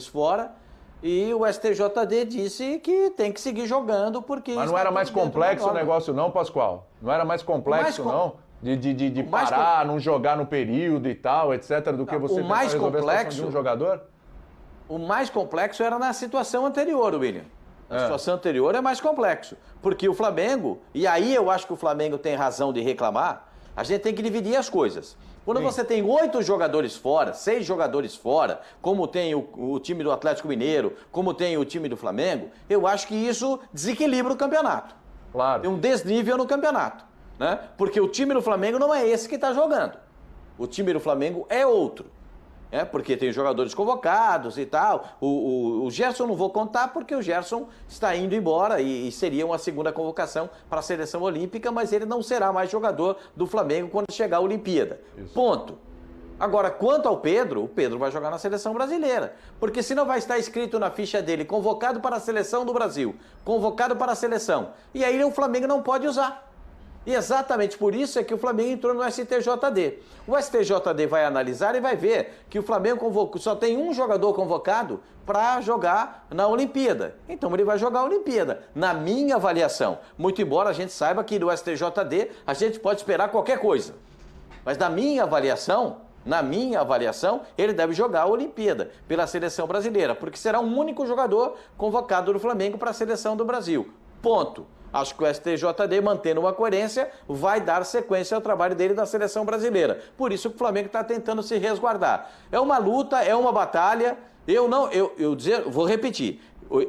fora, e o STJD disse que tem que seguir jogando porque... Mas não era mais complexo o negócio não, Pascoal? Não era mais complexo não? De parar, não jogar no período e tal, etc, do que você tentar resolver a situação de um jogador? O mais complexo era na situação anterior, William. Na situação anterior é mais complexo, porque o Flamengo, e aí eu acho que o Flamengo tem razão de reclamar, a gente tem que dividir as coisas. Quando você tem 8 jogadores fora, 6 jogadores fora, como tem o time do Atlético Mineiro, como tem o time do Flamengo, eu acho que isso desequilibra o campeonato. Claro. Tem um desnível no campeonato, né? Porque o time do Flamengo não é esse que está jogando. O time do Flamengo é outro. Porque tem jogadores convocados e tal. O Gerson não vou contar porque o Gerson está indo embora e seria uma segunda convocação para a seleção olímpica, mas ele não será mais jogador do Flamengo quando chegar a Olimpíada. Isso. Ponto. Agora, quanto ao Pedro, o Pedro vai jogar na seleção brasileira, porque senão vai estar escrito na ficha dele, convocado para a seleção do Brasil, convocado para a seleção, e aí o Flamengo não pode usar. E exatamente por isso é que o Flamengo entrou no STJD. O STJD vai analisar e vai ver que o Flamengo só tem um jogador convocado para jogar na Olimpíada. Então ele vai jogar a Olimpíada, na minha avaliação. Muito embora a gente saiba que no STJD a gente pode esperar qualquer coisa. Mas na minha avaliação, ele deve jogar a Olimpíada pela seleção brasileira, porque será o único jogador convocado do Flamengo para a seleção do Brasil. Ponto. Acho que o STJD, mantendo uma coerência, vai dar sequência ao trabalho dele da seleção brasileira. Por isso que o Flamengo está tentando se resguardar. É uma luta, é uma batalha. Vou repetir.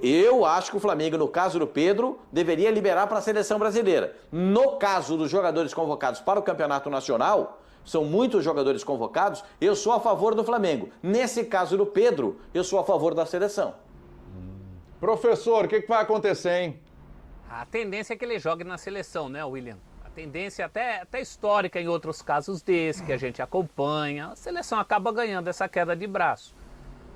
Eu acho que o Flamengo, no caso do Pedro, deveria liberar para a seleção brasileira. No caso dos jogadores convocados para o Campeonato Nacional, são muitos jogadores convocados, eu sou a favor do Flamengo. Nesse caso do Pedro, eu sou a favor da seleção. Professor, o que vai acontecer, hein? A tendência é que ele jogue na seleção, né, William? A tendência até histórica em outros casos desse, que a gente acompanha. A seleção acaba ganhando essa queda de braço.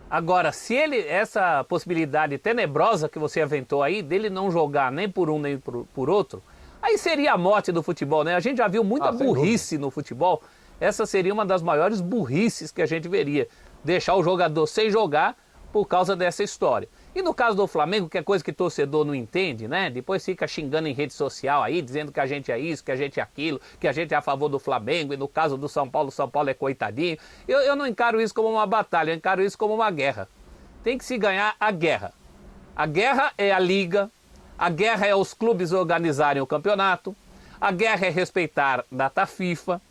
Agora, se essa possibilidade tenebrosa que você aventou aí, dele não jogar nem por um nem por outro, aí seria a morte do futebol, né? A gente já viu muita burrice no futebol. Essa seria uma das maiores burrices que a gente veria. Deixar o jogador sem jogar por causa dessa história. E no caso do Flamengo, que é coisa que torcedor não entende, né? Depois fica xingando em rede social aí, dizendo que a gente é isso, que a gente é aquilo, que a gente é a favor do Flamengo, e no caso do São Paulo é coitadinho. Eu não encaro isso como uma batalha, eu encaro isso como uma guerra. Tem que se ganhar a guerra. A guerra é a liga, a guerra é os clubes organizarem o campeonato, a guerra é respeitar data FIFA,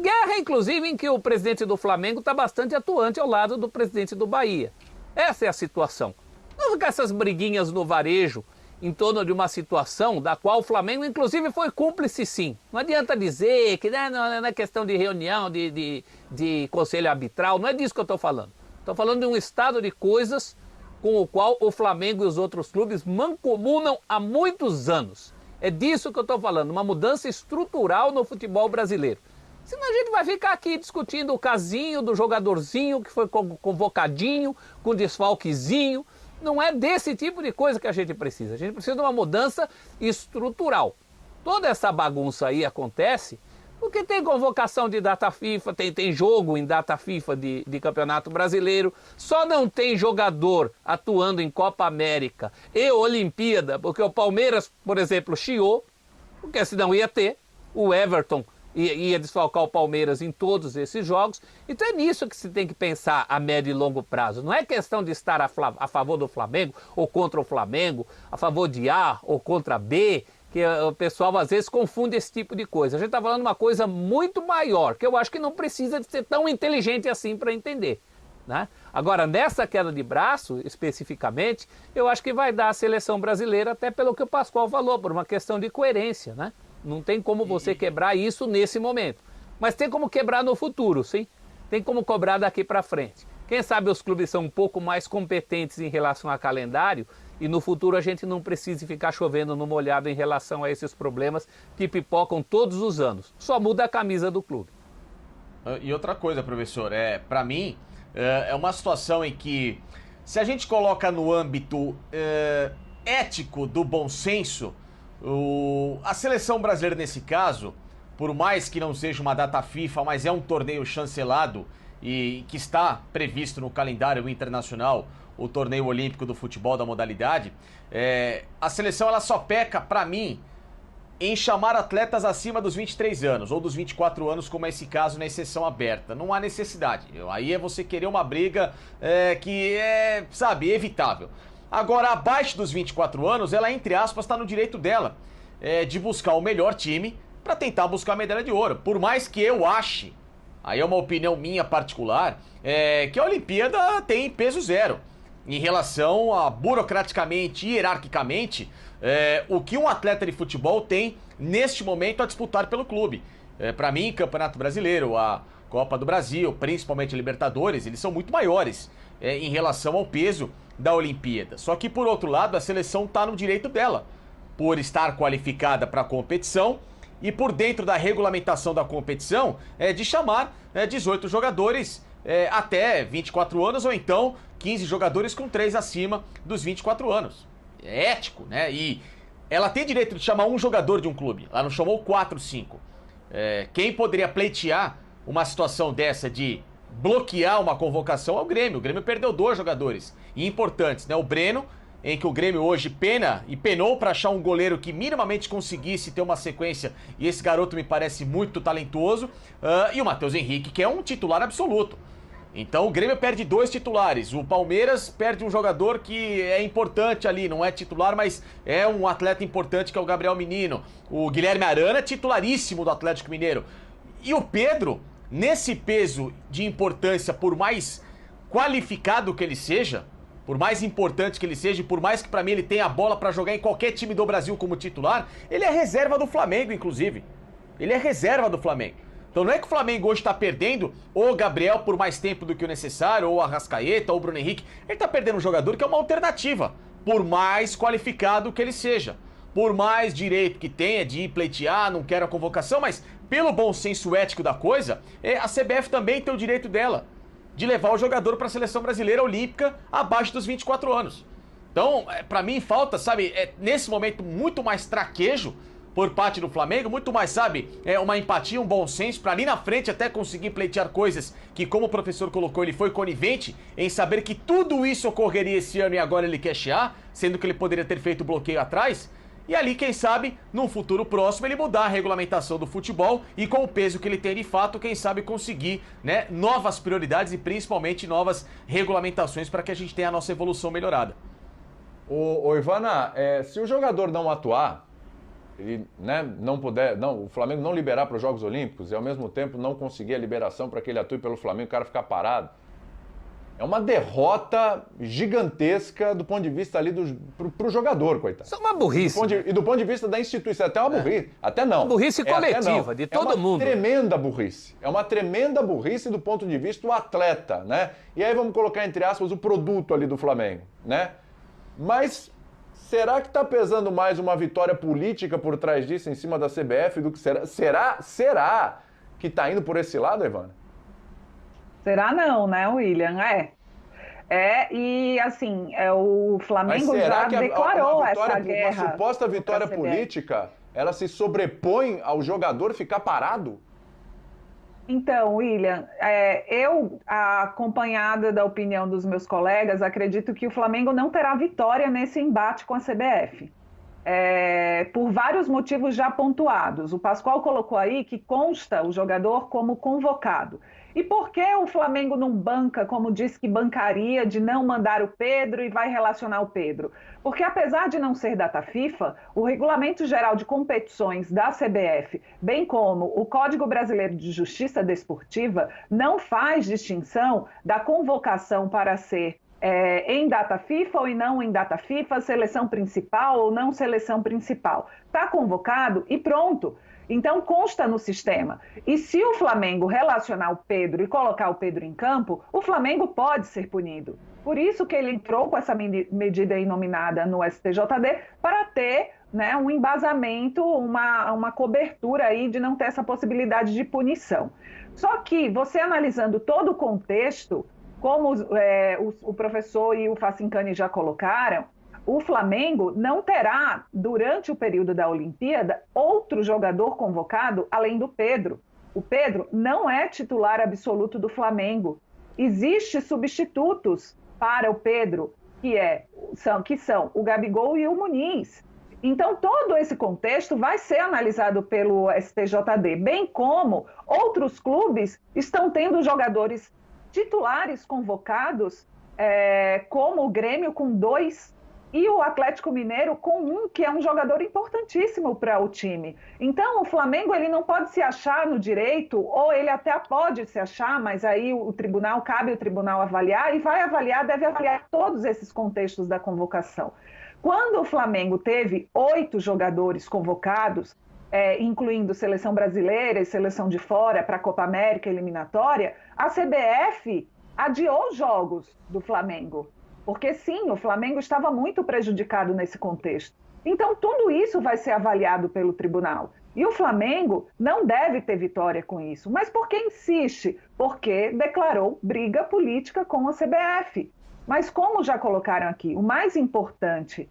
guerra inclusive em que o presidente do Flamengo está bastante atuante ao lado do presidente do Bahia. Essa é a situação. Não ficar essas briguinhas no varejo em torno de uma situação da qual o Flamengo, inclusive, foi cúmplice, sim. Não adianta dizer que não é questão de reunião, de conselho arbitral, não é disso que eu estou falando. Estou falando de um estado de coisas com o qual o Flamengo e os outros clubes mancomunam há muitos anos. É disso que eu estou falando, uma mudança estrutural no futebol brasileiro. Senão a gente vai ficar aqui discutindo o casinho do jogadorzinho que foi convocadinho, com desfalquezinho. Não é desse tipo de coisa que a gente precisa. A gente precisa de uma mudança estrutural. Toda essa bagunça aí acontece porque tem convocação de data FIFA, tem jogo em data FIFA de Campeonato Brasileiro, só não tem jogador atuando em Copa América e Olimpíada, porque o Palmeiras, por exemplo, chiou, porque senão ia ter, o Everton ia desfalcar o Palmeiras em todos esses jogos. Então é nisso que se tem que pensar a médio e longo prazo. Não é questão de estar a favor do Flamengo ou contra o Flamengo, a favor de A ou contra B, que o pessoal às vezes confunde esse tipo de coisa. A gente está falando de uma coisa muito maior, que eu acho que não precisa de ser tão inteligente assim para entender, né? Agora, nessa queda de braço, especificamente, eu acho que vai dar a seleção brasileira, até pelo que o Pascoal falou, por uma questão de coerência, né? Não tem como você quebrar isso nesse momento. Mas tem como quebrar no futuro, sim? Tem como cobrar daqui para frente. Quem sabe os clubes são um pouco mais competentes em relação a calendário e no futuro a gente não precise ficar chovendo no molhado em relação a esses problemas que pipocam todos os anos. Só muda a camisa do clube. E outra coisa, professor, para mim, é uma situação em que, se a gente coloca no âmbito ético do bom senso, a seleção brasileira nesse caso, por mais que não seja uma data FIFA, mas é um torneio chancelado e que está previsto no calendário internacional, o torneio olímpico do futebol, da modalidade, a seleção ela só peca, para mim, em chamar atletas acima dos 23 anos ou dos 24 anos, como é esse caso na exceção aberta. Não há necessidade. Aí é você querer uma briga que é, sabe, evitável. Agora, abaixo dos 24 anos, ela, entre aspas, está no direito dela de buscar o melhor time para tentar buscar a medalha de ouro. Por mais que eu ache, aí é uma opinião minha particular, que a Olimpíada tem peso zero em relação a, burocraticamente e hierarquicamente, o que um atleta de futebol tem neste momento a disputar pelo clube. Para mim, Campeonato Brasileiro, a Copa do Brasil, principalmente a Libertadores, eles são muito maiores em relação ao peso da Olimpíada. Só que, por outro lado, a seleção está no direito dela, por estar qualificada para a competição e por dentro da regulamentação da competição, de chamar 18 jogadores até 24 anos ou então 15 jogadores com 3 acima dos 24 anos. É ético, né? E ela tem direito de chamar um jogador de um clube. Ela não chamou 4, 5. Quem poderia pleitear uma situação dessa de bloquear uma convocação é o Grêmio. O Grêmio perdeu 2 jogadores importantes, né? O Breno, em que o Grêmio hoje penou para achar um goleiro que minimamente conseguisse ter uma sequência, e esse garoto me parece muito talentoso, e o Matheus Henrique, que é um titular absoluto. Então o Grêmio perde 2 titulares, o Palmeiras perde um jogador que é importante ali, não é titular, mas é um atleta importante, que é o Gabriel Menino. O Guilherme Arana, titularíssimo do Atlético Mineiro. E o Pedro, nesse peso de importância, por mais qualificado que ele seja, por mais importante que ele seja, e por mais que pra mim ele tenha a bola pra jogar em qualquer time do Brasil como titular, ele é reserva do Flamengo, inclusive. Ele é reserva do Flamengo. Então não é que o Flamengo hoje tá perdendo o Gabriel por mais tempo do que o necessário, ou o Arrascaeta, ou o Bruno Henrique. Ele tá perdendo um jogador que é uma alternativa, por mais qualificado que ele seja. Por mais direito que tenha de ir pleitear, não quero a convocação, mas pelo bom senso ético da coisa, a CBF também tem o direito dela de levar o jogador para a seleção brasileira olímpica abaixo dos 24 anos. Então, pra mim falta, sabe, nesse momento muito mais traquejo por parte do Flamengo, muito mais, sabe, uma empatia, um bom senso, pra ali na frente até conseguir pleitear coisas que, como o professor colocou, ele foi conivente em saber que tudo isso ocorreria esse ano e agora ele quer chiar, sendo que ele poderia ter feito o bloqueio atrás. E ali, quem sabe, num futuro próximo, ele mudar a regulamentação do futebol e com o peso que ele tem de fato, quem sabe conseguir, né, novas prioridades e principalmente novas regulamentações para que a gente tenha a nossa evolução melhorada. Ô Ivana, se o jogador não atuar, ele, né, não puder, o Flamengo não liberar para os Jogos Olímpicos e ao mesmo tempo não conseguir a liberação para que ele atue pelo Flamengo, o cara ficar parado, é uma derrota gigantesca do ponto de vista ali pro jogador, coitado. Isso é uma burrice. E do ponto de vista da instituição, até uma burrice. Até não. Uma burrice coletiva, de todo mundo. É uma tremenda burrice. É uma tremenda burrice do ponto de vista do atleta, né? E aí vamos colocar, entre aspas, o produto ali do Flamengo, né? Mas será que tá pesando mais uma vitória política por trás disso, em cima da CBF, do que será que tá indo por esse lado, Ivana? Será não, né, William? E assim, o Flamengo já declarou essa guerra. Uma suposta vitória política, ela se sobrepõe ao jogador ficar parado? Então, William, eu, acompanhada da opinião dos meus colegas, acredito que o Flamengo não terá vitória nesse embate com a CBF. Por vários motivos já pontuados. O Pascoal colocou aí que consta o jogador como convocado. E por que o Flamengo não banca, como disse que bancaria, de não mandar o Pedro e vai relacionar o Pedro? Porque apesar de não ser data FIFA, o Regulamento Geral de Competições da CBF, bem como o Código Brasileiro de Justiça Desportiva, não faz distinção da convocação para ser em data FIFA ou não em data FIFA, seleção principal ou não seleção principal. Está convocado e pronto. Então consta no sistema. E se o Flamengo relacionar o Pedro e colocar o Pedro em campo, o Flamengo pode ser punido. Por isso que ele entrou com essa medida aí nominada no STJD, para ter, né, um embasamento, uma cobertura aí de não ter essa possibilidade de punição. Só que você analisando todo o contexto, como o professor e o Facincani já colocaram, o Flamengo não terá, durante o período da Olimpíada, outro jogador convocado além do Pedro. O Pedro não é titular absoluto do Flamengo. Existem substitutos para o Pedro, que são o Gabigol e o Muniz. Então, todo esse contexto vai ser analisado pelo STJD, bem como outros clubes estão tendo jogadores titulares convocados, como o Grêmio com 2 e o Atlético Mineiro com 1, que é um jogador importantíssimo para o time. Então, o Flamengo ele não pode se achar no direito, ou ele até pode se achar, mas aí cabe ao tribunal avaliar, e deve avaliar todos esses contextos da convocação. Quando o Flamengo teve 8 jogadores convocados, incluindo seleção brasileira e seleção de fora para a Copa América eliminatória, a CBF adiou os jogos do Flamengo. Porque sim, o Flamengo estava muito prejudicado nesse contexto. Então, tudo isso vai ser avaliado pelo tribunal. E o Flamengo não deve ter vitória com isso. Mas por que insiste? Porque declarou briga política com a CBF. Mas como já colocaram aqui, o mais importante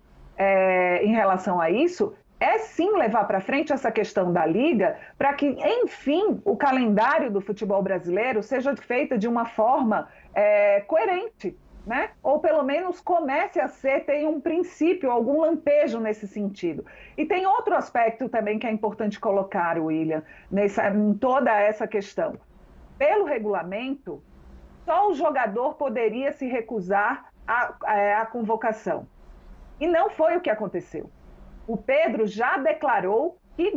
em relação a isso é sim levar para frente essa questão da Liga para que, enfim, o calendário do futebol brasileiro seja feito de uma forma coerente, né? Ou pelo menos comece a tem um princípio, algum lampejo nesse sentido. E tem outro aspecto também que é importante colocar, William, em toda essa questão. Pelo regulamento, só o jogador poderia se recusar à convocação. E não foi o que aconteceu. O Pedro já declarou que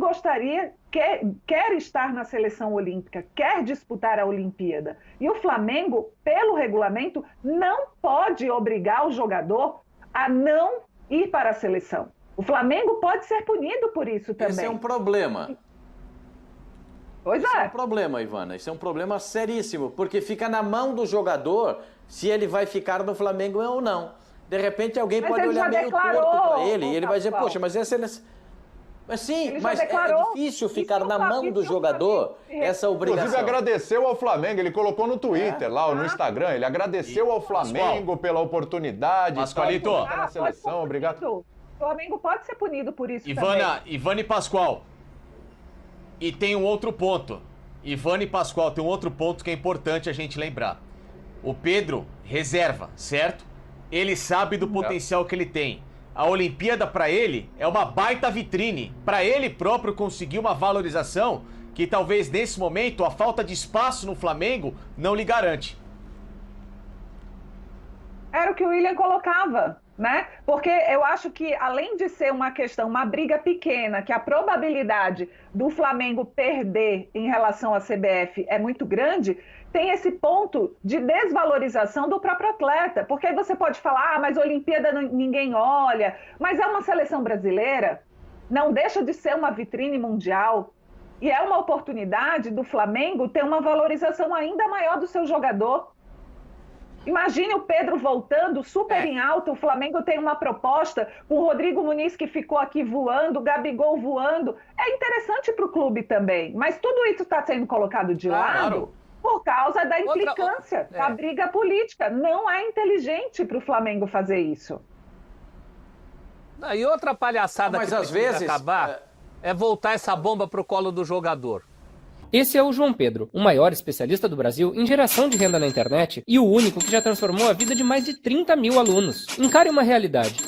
quer estar na seleção olímpica, quer disputar a Olimpíada. E o Flamengo, pelo regulamento, não pode obrigar o jogador a não ir para a seleção. O Flamengo pode ser punido por isso também. Esse é um problema. Pois Isso é um problema, Ivana. Isso é um problema seríssimo, porque fica na mão do jogador se ele vai ficar no Flamengo ou não. De repente alguém pode olhar meio torto para ele e ele vai dizer, poxa, mas essa seleção... Mas sim, mas é difícil ficar na mão do jogador essa obrigação. Inclusive agradeceu ao Flamengo, ele colocou no Twitter, lá no Instagram, ele agradeceu ao Flamengo pela oportunidade. Pascoalito. Na seleção, obrigado. O Flamengo pode ser punido por isso Ivana e Pascoal. E tem um outro ponto. Ivana e Pascoal, tem um outro ponto que é importante a gente lembrar. O Pedro reserva, certo? Ele sabe do potencial que ele tem. A Olimpíada, para ele, é uma baita vitrine. Para ele próprio conseguir uma valorização que talvez nesse momento a falta de espaço no Flamengo não lhe garante. Era o que o William colocava, né? Porque eu acho que, além de ser uma questão, uma briga pequena, que a probabilidade do Flamengo perder em relação à CBF é muito grande, tem esse ponto de desvalorização do próprio atleta. Porque aí você pode falar, mas a Olimpíada ninguém olha, mas é uma seleção brasileira, não deixa de ser uma vitrine mundial, e é uma oportunidade do Flamengo ter uma valorização ainda maior do seu jogador. Imagine o Pedro voltando super em alta, o Flamengo tem uma proposta com o Rodrigo Muniz que ficou aqui voando, o Gabigol voando. É interessante para o clube também, mas tudo isso está sendo colocado de lado por causa da implicância, da briga política. Não é inteligente para o Flamengo fazer isso. E outra palhaçada mas que às precisa vezes acabar é voltar essa bomba pro colo do jogador. Esse é o João Pedro, o maior especialista do Brasil em geração de renda na internet e o único que já transformou a vida de mais de 30 mil alunos. Encare uma realidade.